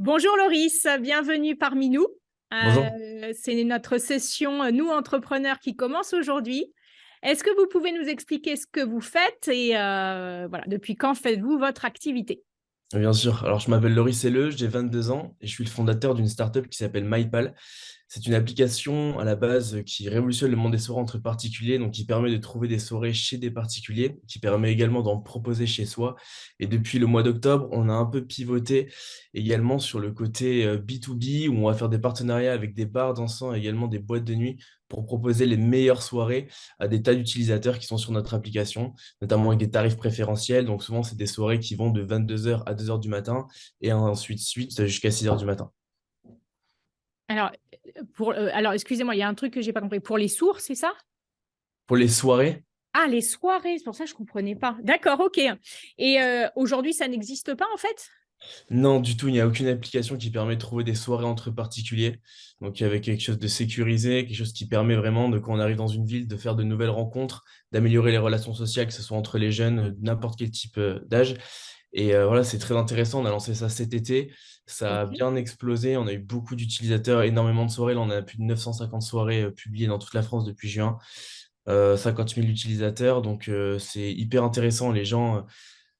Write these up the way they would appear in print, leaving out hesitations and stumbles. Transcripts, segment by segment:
Bonjour Loris, bienvenue parmi nous. Bonjour. C'est notre session Nous entrepreneurs qui commence aujourd'hui. Est-ce que vous pouvez nous expliquer ce que vous faites et voilà, depuis quand faites-vous votre activité? Bien sûr. Alors, je m'appelle Loris Selleux, j'ai 22 ans et je suis le fondateur d'une startup qui s'appelle MyPal. C'est une application à la base qui révolutionne le monde des soirées entre particuliers, donc qui permet de trouver des soirées chez des particuliers, qui permet également d'en proposer chez soi. Et depuis le mois d'octobre, on a un peu pivoté également sur le côté B2B, où on va faire des partenariats avec des bars dansants et également des boîtes de nuit pour proposer les meilleures soirées à des tas d'utilisateurs qui sont sur notre application, notamment avec des tarifs préférentiels. Donc souvent, c'est des soirées qui vont de 22 heures à 2 heures du matin et ensuite suite jusqu'à 6 heures du matin. Alors, alors excusez-moi, il y a un truc que j'ai pas compris. Pour les sourds, c'est ça? Pour les soirées, Ah, les soirées, c'est pour ça que je comprenais pas. D'accord, ok. Et aujourd'hui, ça n'existe pas en fait? non, du tout, il n'y a aucune application qui permet de trouver des soirées entre particuliers. Donc, avec quelque chose de sécurisé, quelque chose qui permet vraiment, de, quand on arrive dans une ville, de faire de nouvelles rencontres, d'améliorer les relations sociales, que ce soit entre les jeunes, n'importe quel type d'âge. Et voilà, c'est très intéressant. On a lancé ça cet été. Ça a Ok. bien explosé. On a eu beaucoup d'utilisateurs, énormément de soirées. Là, on a plus de 950 soirées publiées dans toute la France depuis juin. 50 000 utilisateurs. Donc, c'est hyper intéressant. Les gens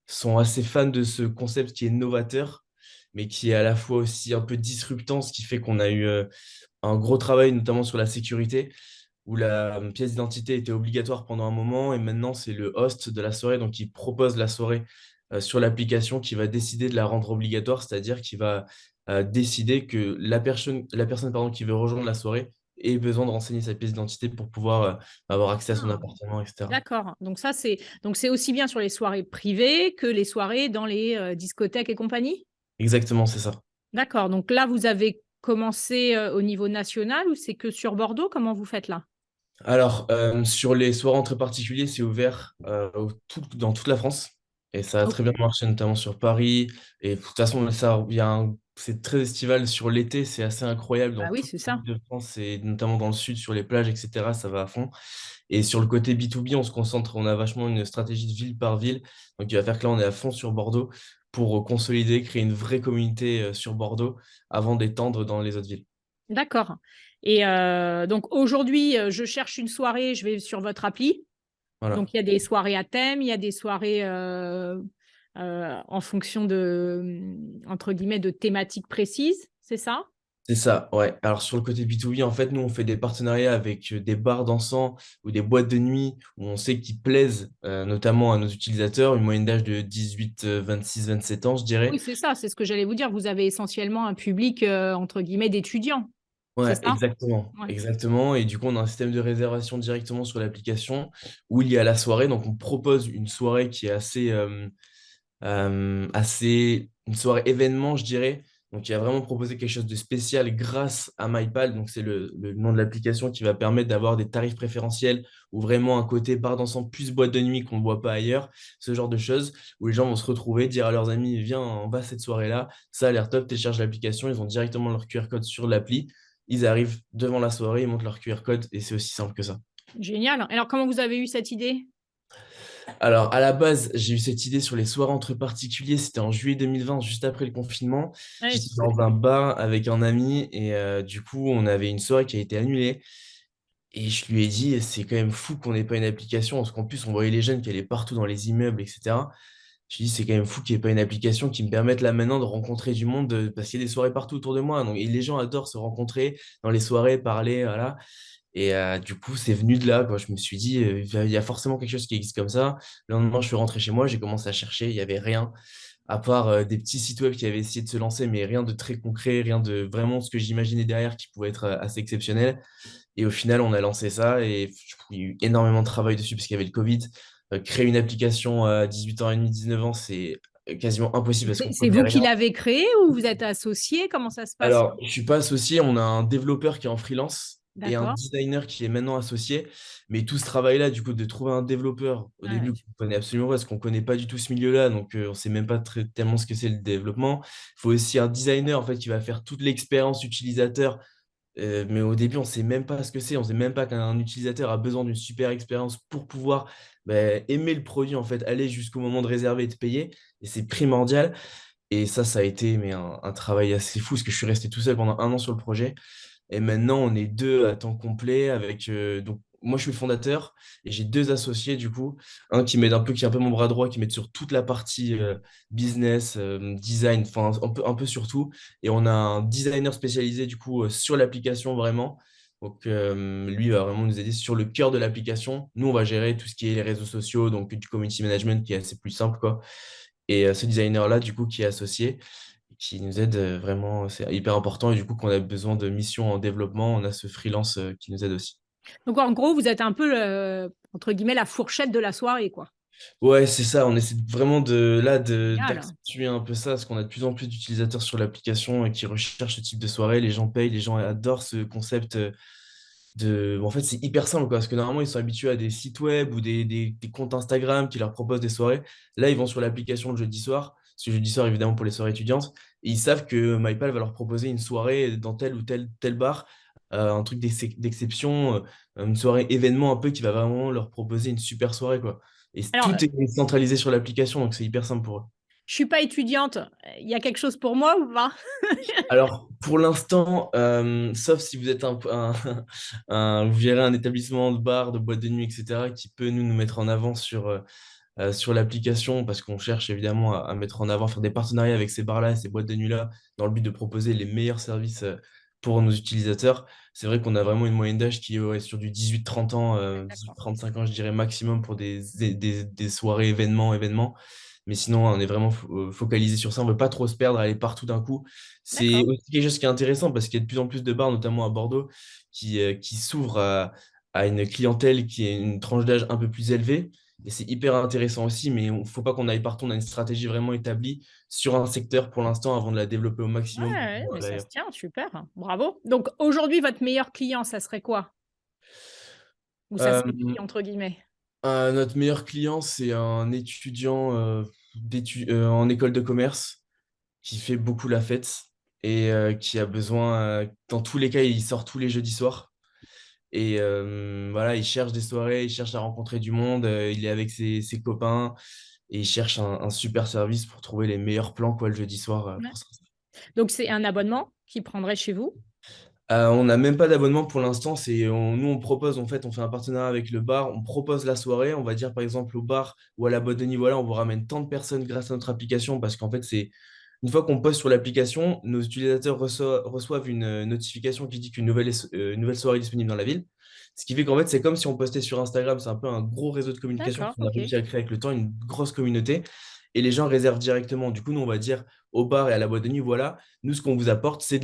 sont assez fans de ce concept qui est novateur, mais qui est à la fois aussi un peu disruptant, ce qui fait qu'on a eu un gros travail, notamment sur la sécurité, où la pièce d'identité était obligatoire pendant un moment, et maintenant c'est le host de la soirée, donc il propose la soirée sur l'application qui va décider de la rendre obligatoire, c'est-à-dire qui va décider que la personne pardon, qui veut rejoindre la soirée ait besoin de renseigner sa pièce d'identité pour pouvoir avoir accès à son Ah, appartement, etc. d'accord. Donc c'est aussi bien sur les soirées privées que les soirées dans les discothèques et compagnie? Exactement, c'est ça. D'accord, donc là, vous avez commencé, au niveau national ou c'est que sur Bordeaux? Comment vous faites là? Alors, sur les soirées entre particuliers, c'est ouvert dans toute la France. Et ça a très bien OK. marché, notamment sur Paris. Et de toute façon, c'est très estival sur l'été, c'est assez incroyable dans Bah oui, toute c'est la ça. ville de France et notamment dans le sud, sur les plages, etc. Ça va à fond. Et sur le côté B2B, on se concentre, on a vachement une stratégie de ville par ville. Donc, il va faire que là, on est à fond sur Bordeaux pour consolider, créer une vraie communauté sur Bordeaux avant d'étendre dans les autres villes. D'accord et donc aujourd'hui, je cherche une soirée, je vais sur votre appli. Donc Voilà. il y a des soirées à thème, il y a des soirées, en fonction de, entre guillemets, «de thématiques précises», c'est ça? C'est ça, ouais. Alors sur le côté B2B, en fait, nous, on fait des partenariats avec des bars dansants ou des boîtes de nuit où on sait qu'ils plaisent notamment à nos utilisateurs, une moyenne d'âge de 18, 26, 27 ans, je dirais. Oui, c'est ça, c'est ce que j'allais vous dire. Vous avez essentiellement un public, entre guillemets, «d'étudiants», c'est Ouais, ça? exactement, Ouais. exactement. Et du coup, on a un système de réservation directement sur l'application où il y a la soirée. Donc, on propose une soirée qui est une soirée événement, je dirais. Donc, il a vraiment proposé quelque chose de spécial grâce à MyPal. Donc, c'est le nom de l'application qui va permettre d'avoir des tarifs préférentiels ou vraiment un côté bar dansant plus boîte de nuit qu'on ne voit pas ailleurs. Ce genre de choses où les gens vont se retrouver, dire à leurs amis, viens, on va à cette soirée-là. Ça a l'air top, télécharge l'application. Ils ont directement leur QR code sur l'appli. Ils arrivent devant la soirée, ils montrent leur QR code et c'est aussi simple que ça. Génial. Alors comment vous avez eu cette idée? Alors, à la base, j'ai eu cette idée sur les soirées entre particuliers. C'était en juillet 2020, juste après le confinement. Ouais, J'étais dans un bar avec un ami et du coup, on avait une soirée qui a été annulée. Et je lui ai dit, c'est quand même fou qu'on n'ait pas une application, parce qu'en plus, on voyait les jeunes qui allaient partout dans les immeubles, etc. Je lui ai dit, c'est quand même fou qu'il n'y ait pas une application qui me permette là maintenant de rencontrer du monde, parce qu'il y a des soirées partout autour de moi. Donc, et les gens adorent se rencontrer dans les soirées, parler, voilà. Et du coup, c'est venu de là, quoi. Je me suis dit, il y a forcément quelque chose qui existe comme ça. Le lendemain, je suis rentré chez moi, j'ai commencé à chercher, il n'y avait rien, à part des petits sites web qui avaient essayé de se lancer, mais rien de très concret, rien de vraiment ce que j'imaginais derrière qui pouvait être assez exceptionnel. Et au final, on a lancé ça et il y a eu énormément de travail dessus parce qu'il y avait le Covid. Créer une application à 18 ans et demi, 19 ans, c'est quasiment impossible parce qu'on C'est connaît vous qui rien. l'avez créé ou vous êtes associé? Comment ça se passe? Alors, je suis pas associé, on a un développeur qui est en freelance et un D'accord. designer qui est maintenant associé. Mais tout ce travail-là, du coup, de trouver un développeur au Ouais, début qu'on connaît absolument pas, parce qu'on connaît pas du tout ce milieu-là, donc on sait même pas tellement ce que c'est le développement. Il faut aussi un designer en fait qui va faire toute l'expérience utilisateur. Mais au début, on sait même pas ce que c'est, on sait même pas qu'un utilisateur a besoin d'une super expérience pour pouvoir aimer le produit, en fait, aller jusqu'au moment de réserver et de payer. Et c'est primordial. Et ça a été mais un travail assez fou, parce que je suis resté tout seul pendant 1 an sur le projet. Et maintenant, on est deux à temps complet avec donc moi je suis le fondateur et j'ai deux associés du coup, un qui m'aide un peu, qui est un peu mon bras droit, qui m'aide sur toute la partie business, design, enfin un peu sur tout. Et on a un designer spécialisé du coup sur l'application vraiment. Donc lui il va vraiment nous aider sur le cœur de l'application. Nous on va gérer tout ce qui est les réseaux sociaux, donc du community management qui est assez plus simple quoi. Et ce designer là du coup qui est associé qui nous aide vraiment, c'est hyper important. Et du coup, quand on a besoin de missions en développement, on a ce freelance qui nous aide aussi. Donc, en gros, vous êtes un peu, entre guillemets, la fourchette de la soirée, quoi. Ouais, c'est ça. On essaie vraiment Génial. d'accentuer un peu ça, parce qu'on a de plus en plus d'utilisateurs sur l'application qui recherchent ce type de soirée. Les gens payent, les gens adorent ce concept en fait, c'est hyper simple, quoi, parce que normalement, ils sont habitués à des sites web ou des comptes Instagram qui leur proposent des soirées. Là, ils vont sur l'application le jeudi soir, parce que jeudi soir, évidemment, pour les soirées étudiantes, et ils savent que MyPal va leur proposer une soirée dans tel ou tel bar, un truc d'exception, une soirée événement un peu qui va vraiment leur proposer une super soirée, quoi. Et Alors, tout est centralisé sur l'application, donc c'est hyper simple pour eux. je suis pas étudiante. Il y a quelque chose pour moi ou pas? Alors, pour l'instant, sauf si vous êtes vous gérez un établissement de bar, de boîte de nuit, etc., qui peut nous mettre en avant sur l'application, parce qu'on cherche évidemment à mettre en avant, faire des partenariats avec ces bars-là et ces boîtes de nuit-là, dans le but de proposer les meilleurs services pour nos utilisateurs. C'est vrai qu'on a vraiment une moyenne d'âge qui est ouais, sur du 18-30 ans, D'accord. 18-35 ans, je dirais maximum pour des soirées événements. Mais sinon, on est vraiment focalisé sur ça. On veut pas trop se perdre, aller partout d'un coup. C'est D'accord. aussi quelque chose qui est intéressant parce qu'il y a de plus en plus de bars, notamment à Bordeaux, qui s'ouvrent à une clientèle qui est une tranche d'âge un peu plus élevée. Et c'est hyper intéressant aussi, mais il ne faut pas qu'on aille partout. On a une stratégie vraiment établie sur un secteur pour l'instant avant de la développer au Ouais, maximum ouais, pour mais ça se d'ailleurs. tient, super. Bravo. Donc, aujourd'hui, votre meilleur client, ça serait quoi? Ou ça serait Euh, qui, entre guillemets? notre meilleur client, c'est un étudiant en école de commerce qui fait beaucoup la fête et qui a besoin, dans tous les cas, il sort tous les jeudis soirs. Et voilà, il cherche des soirées, il cherche à rencontrer du monde, il est avec ses copains et il cherche un super service pour trouver les meilleurs plans quoi, le jeudi soir Ouais. pour ça. Donc, c'est un abonnement qui prendrait chez vous? On n'a même pas d'abonnement pour l'instant. Nous, on propose, en fait, on fait un partenariat avec le bar, on propose la soirée. On va dire, par exemple, au bar ou à la boîte de nuit, voilà, on vous ramène tant de personnes grâce à notre application parce qu'en fait, c'est une fois qu'on poste sur l'application, nos utilisateurs reçoivent une notification qui dit une nouvelle soirée est disponible dans la ville. Ce qui fait qu'en fait, c'est comme si on postait sur Instagram. C'est un peu un gros réseau de communication D'accord, qu'on a ok. réussi à créer avec le temps, une grosse communauté. Et les gens réservent directement. Du coup, nous, on va dire au bar et à la boîte de nuit, voilà, nous, ce qu'on vous apporte, c'est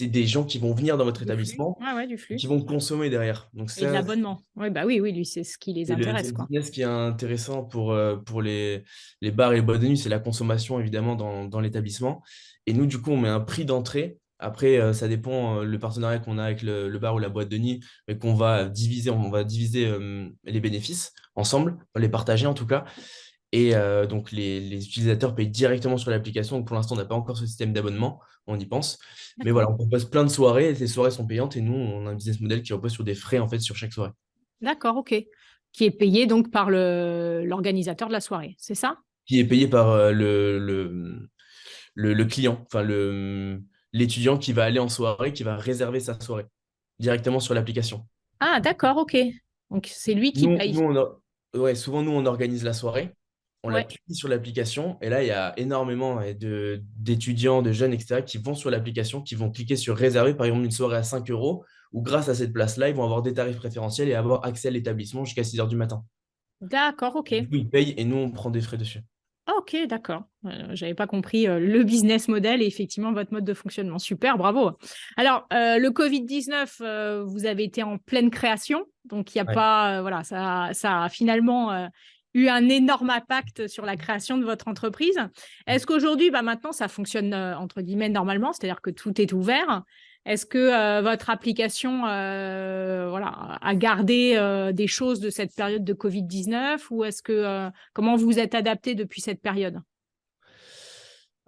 des gens qui vont venir dans votre Du flux. établissement Ouais, ouais, du et flux. qui vont consommer derrière. Donc Et de ça, l'abonnement. Oui, bah oui, oui, lui, c'est ce qui les c'est intéresse, le quoi. business qui est intéressant pour les bars et les boîtes de nuit, c'est la consommation évidemment dans l'établissement. Et nous, du coup, on met un prix d'entrée. Après, ça dépend le partenariat qu'on a avec le bar ou la boîte de nuit, mais on va diviser les bénéfices ensemble, on va les partager en tout cas. Et donc, les utilisateurs payent directement sur l'application. Donc, pour l'instant, on n'a pas encore ce système d'abonnement, on y pense. Mais voilà, D'accord. on propose plein de soirées, et ces soirées sont payantes, et nous, on a un business model qui repose sur des frais en fait sur chaque soirée. D'accord, ok. Qui est payé donc par l'organisateur de la soirée, c'est ça? Qui est payé par le client, enfin l'étudiant qui va aller en soirée, qui va réserver sa soirée directement sur l'application. Ah, d'accord, ok. Donc, c'est lui qui Nous, nous paye. on a- ouais, souvent, nous, on organise la soirée, on la Ouais. publie sur l'application, et là, il y a énormément d'étudiants, de jeunes, etc., qui vont sur l'application, qui vont cliquer sur réserver, par exemple, une soirée à 5 euros, où grâce à cette place-là, ils vont avoir des tarifs préférentiels et avoir accès à l'établissement jusqu'à 6 heures du matin. D'accord, ok. Du coup, ils payent et nous, on prend des frais dessus. Ah, ok, d'accord. J'avais pas compris le business model et effectivement votre mode de fonctionnement. Super, bravo. Alors, le Covid-19, vous avez été en pleine création, donc il n'y a Ouais. pas, voilà, ça a finalement eu un énorme impact sur la création de votre entreprise. Est-ce qu'aujourd'hui, bah, maintenant, ça fonctionne entre guillemets normalement, c'est-à-dire que tout est ouvert? Est-ce que votre application voilà, a gardé des choses de cette période de Covid-19 ou est-ce que comment vous vous êtes adapté depuis cette période?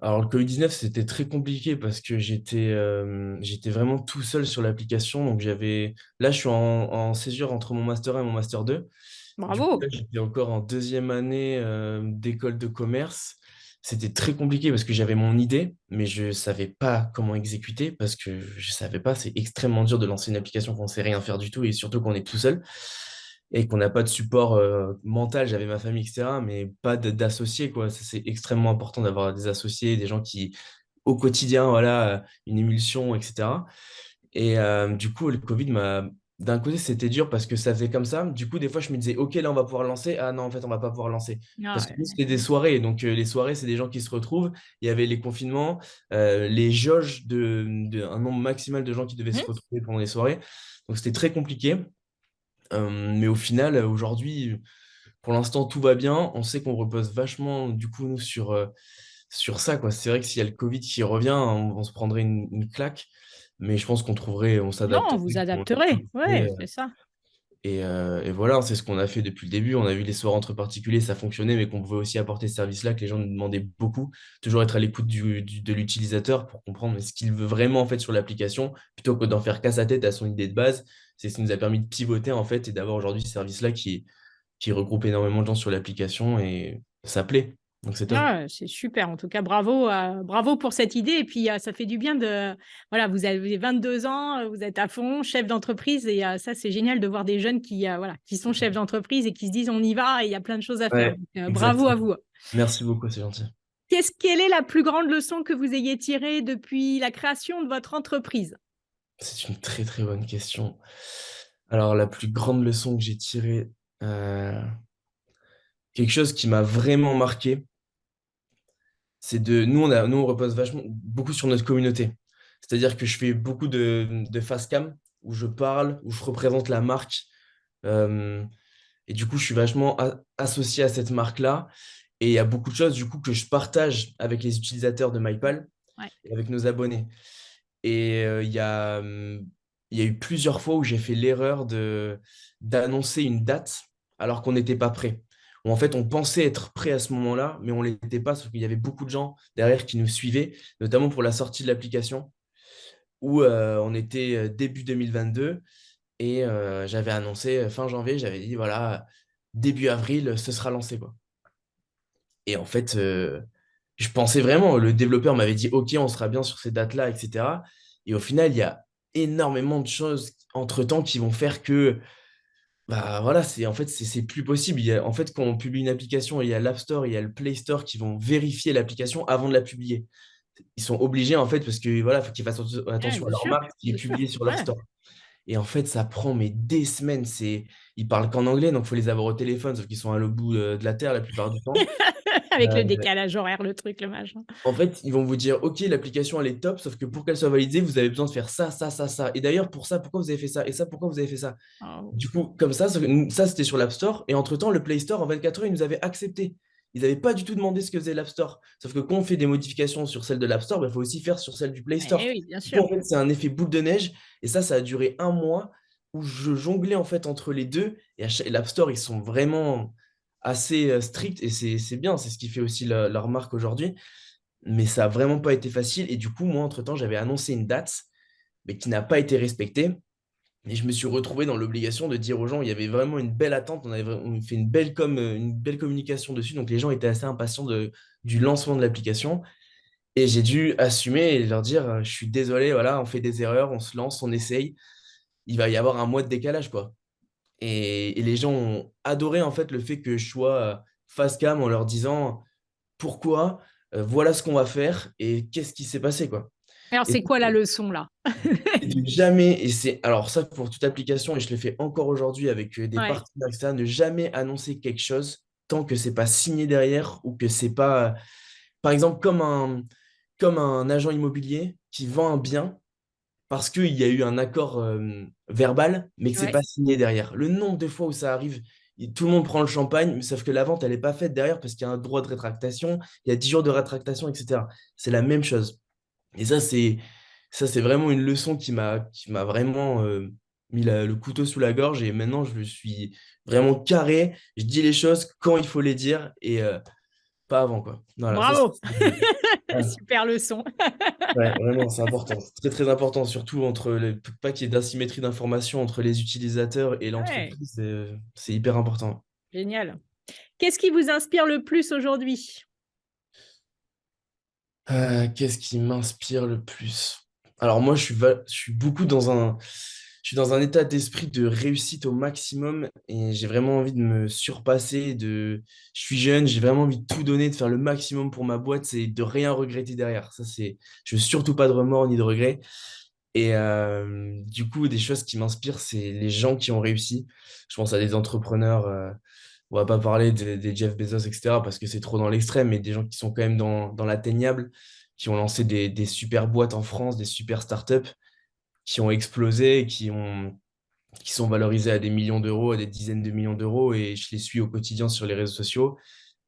Alors, le Covid-19, c'était très compliqué parce que j'étais vraiment tout seul sur l'application. Là, je suis en césure entre mon master 1 et mon master 2. Du coup, là, Bravo. j'étais encore en deuxième année d'école de commerce. c'était très compliqué parce que j'avais mon idée, mais je savais pas comment exécuter parce que je savais pas. C'est extrêmement dur de lancer une application qu'on sait rien faire du tout et surtout qu'on est tout seul et qu'on n'a pas de support mental. J'avais ma famille, etc., mais pas d'associés, quoi. Ça, c'est extrêmement important d'avoir des associés, des gens qui, au quotidien, voilà, une émulsion, etc. Et du coup, le Covid m'a. D'un côté, c'était dur parce que ça faisait comme ça. Du coup, des fois, je me disais, OK, là, on va pouvoir lancer. Ah non, en fait, on va pas pouvoir lancer. Ah Parce que nous, ouais. c'était des soirées. Donc, les soirées, c'est des gens qui se retrouvent. Il y avait les confinements, les jauges un nombre maximal de gens qui devaient se Mhm. retrouver pendant les soirées. Donc, c'était très compliqué. Mais au final, aujourd'hui, pour l'instant, tout va bien. On sait qu'on repose vachement, du coup, nous, sur ça, quoi. C'est vrai que s'il y a le Covid qui revient, on se prendrait une claque. Mais je pense qu'on trouverait, on Non, s'adapterait. vous On adapterez. Ouais, c'est ça. et voilà, c'est ce qu'on a fait depuis le début. On a vu les soirs entre particuliers, ça fonctionnait, mais qu'on pouvait aussi apporter ce service-là, que les gens nous demandaient beaucoup. Toujours être à l'écoute de l'utilisateur pour comprendre ce qu'il veut vraiment en fait sur l'application, plutôt que d'en faire qu'à sa tête à son idée de base. C'est ce qui nous a permis de pivoter en fait et d'avoir aujourd'hui ce service-là qui regroupe énormément de gens sur l'application et ça plaît. Donc c'est top. Ah, c'est super. En tout cas, bravo, bravo pour cette idée. Et puis, ça fait du bien de. Voilà, vous avez 22 ans, vous êtes à fond, chef d'entreprise. Et ça, c'est génial de voir des jeunes voilà, qui sont chefs d'entreprise et qui se disent on y va et il y a plein de choses à faire. Ouais, Donc, bravo à exactement. vous. Merci beaucoup, c'est gentil. Quelle est la plus grande leçon que vous ayez tirée depuis la création de votre entreprise? C'est une très très bonne question. Alors, la plus grande leçon que j'ai tirée, quelque chose qui m'a vraiment marqué, c'est nous, on repose vachement, beaucoup sur notre communauté. C'est-à-dire que je fais beaucoup de face cam où je parle, où je représente la marque. euh, et du coup, je suis vachement associé à cette marque-là. Et il y a beaucoup de choses, du coup, que je partage avec les utilisateurs de MyPal Ouais. et avec nos abonnés. Et il y a eu plusieurs fois où j'ai fait l'erreur d'annoncer une date alors qu'on n'était pas prêt. Ou en fait, on pensait être prêt à ce moment-là, mais on ne l'était pas, sauf qu'il y avait beaucoup de gens derrière qui nous suivaient, notamment pour la sortie de l'application, où on était début 2022 et j'avais annoncé fin janvier, j'avais dit, voilà, début avril, ce sera lancé, quoi. Et en fait, je pensais vraiment, le développeur m'avait dit, OK, on sera bien sur ces dates-là, etc. Et au final, il y a énormément de choses entre-temps qui vont faire que, bah voilà, en fait, c'est plus possible. En fait, quand on publie une application, il y a l'App Store, il y a le Play Store qui vont vérifier l'application avant de la publier. Ils sont obligés, en fait, parce que voilà, faut qu'ils fassent Ouais, attention à bien leur sûr, marque qui est bien sûr. publiée sur leur Ouais. store. Et en fait, ça prend mais des semaines. Ils parlent qu'en anglais, donc il faut les avoir au téléphone, sauf qu'ils sont à l'autre bout de la terre la plupart du temps. Avec le Euh, décalage horaire, le truc, le machin. En fait, ils vont vous dire, OK, l'application, elle est top, sauf que pour qu'elle soit validée, vous avez besoin de faire ça, ça, ça, ça. Et d'ailleurs, pour ça, pourquoi vous avez fait ça? Et ça, pourquoi vous avez fait ça? Oh. Du coup, comme ça c'était sur l'App Store. Et entre-temps, le Play Store, en 24 heures, ils nous avaient accepté. Ils n'avaient pas du tout demandé ce que faisait l'App Store. Sauf que quand on fait des modifications sur celle de l'App Store, il faut aussi faire sur celle du Play Eh Store. oui, bien Du coup, sûr. en fait, c'est un effet boule de neige. Et ça a duré un mois où je jonglais en fait entre les deux. Et l'App Store, ils sont vraiment assez stricts. Et c'est bien, c'est ce qui fait aussi leur marque aujourd'hui, mais ça a vraiment pas été facile. Et du coup, moi, entre-temps, j'avais annoncé une date, mais qui n'a pas été respectée. Et je me suis retrouvé dans l'obligation de dire aux gens, il y avait vraiment une belle attente, on fait une belle communication dessus, donc les gens étaient assez impatients du lancement de l'application. Et j'ai dû assumer et leur dire, je suis désolé, voilà, on fait des erreurs, on se lance, on essaye. Il va y avoir un mois de décalage, quoi. Et les gens ont adoré en fait le fait que je sois face cam en leur disant pourquoi, voilà ce qu'on va faire et qu'est-ce qui s'est passé, quoi. Alors, Et c'est quoi la leçon là? c'est de jamais, et c'est alors ça pour toute application, et je le fais encore aujourd'hui avec des Ouais, partenaires, etc., ne jamais annoncer quelque chose tant que c'est pas signé derrière ou que c'est pas, par exemple, comme un agent immobilier qui vend un bien parce qu'il y a eu un accord verbal, mais que c'est ouais. pas signé derrière. Le nombre de fois où ça arrive, tout le monde prend le champagne, mais sauf que la vente, elle n'est pas faite derrière parce qu'il y a un droit de rétractation, il y a 10 jours de rétractation, etc. C'est la même chose. Et ça, c'est vraiment une leçon qui m'a vraiment mis le couteau sous la gorge. Et maintenant, je suis vraiment carré. Je dis les choses quand il faut les dire et pas avant, quoi. Voilà, ça, Bravo. ouais, Super leçon. ouais, vraiment, c'est important. C'est très, très important, surtout pas qu'il y ait d'asymétrie d'information entre les utilisateurs et Ouais, l'entreprise. C'est hyper important. génial. Qu'est-ce qui vous inspire le plus aujourd'hui? Qu'est-ce qui m'inspire le plus? Alors moi, je suis beaucoup je suis dans un état d'esprit de réussite au maximum et j'ai vraiment envie de me surpasser. Je suis jeune, j'ai vraiment envie de tout donner, de faire le maximum pour ma boîte et de rien regretter derrière. Je veux surtout pas de remords ni de regrets. Et du coup, des choses qui m'inspirent, c'est les gens qui ont réussi. Je pense à des entrepreneurs. On va pas parler des Jeff Bezos, etc., parce que c'est trop dans l'extrême, mais des gens qui sont quand même dans l'atteignable, qui ont lancé des super boîtes en France, des super startups, qui ont explosé, qui sont valorisés à des millions d'euros, à des dizaines de millions d'euros, et je les suis au quotidien sur les réseaux sociaux.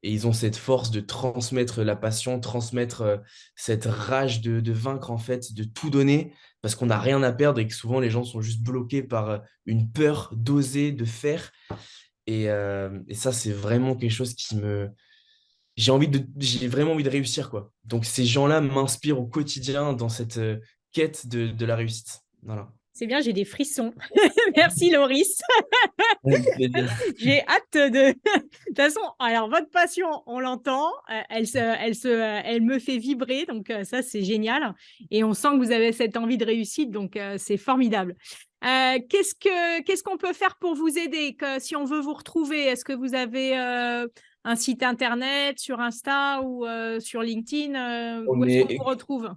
Et ils ont cette force de transmettre la passion, transmettre cette rage de vaincre, en fait, de tout donner, parce qu'on n'a rien à perdre et que souvent les gens sont juste bloqués par une peur d'oser, de faire. Et ça, c'est vraiment quelque chose qui me... J'ai vraiment envie de réussir, quoi. Donc ces gens-là m'inspirent au quotidien dans cette quête de la réussite. Voilà. C'est bien, j'ai des frissons. Merci, Loris. Avec plaisir. J'ai hâte de... De toute façon, alors votre passion, on l'entend, elle me fait vibrer, donc ça, c'est génial. Et on sent que vous avez cette envie de réussite, donc c'est formidable. Qu'est-ce qu'on peut faire pour vous aider si on veut vous retrouver? Est-ce que vous avez un site internet sur Insta ou sur LinkedIn? Où On est-ce qu'on vous est, retrouve?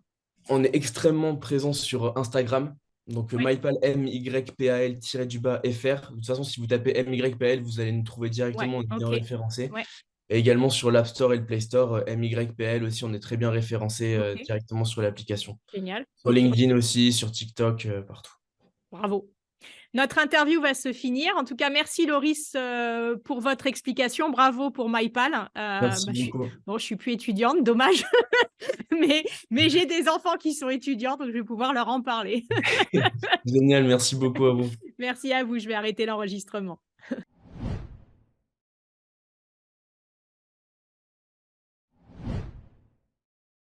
on est extrêmement présent sur Instagram. Donc Oui, MyPal, MYPAL-FR. De toute façon, si vous tapez MYPAL, vous allez nous trouver ouais, directement, on est bien ok. référencé. Ouais, Et également sur l'App Store et le Play Store, MYPL aussi, on est très bien référencé ok, directement sur l'application. génial. Sur Ok, LinkedIn aussi, sur TikTok, partout. bravo. Notre interview va se finir. En tout cas, merci Loris pour votre explication. Bravo pour MyPal. Merci beaucoup. Bon, je suis plus étudiante, dommage, mais j'ai des enfants qui sont étudiants, donc je vais pouvoir leur en parler. Génial, merci beaucoup à vous. Merci à vous. Je vais arrêter l'enregistrement.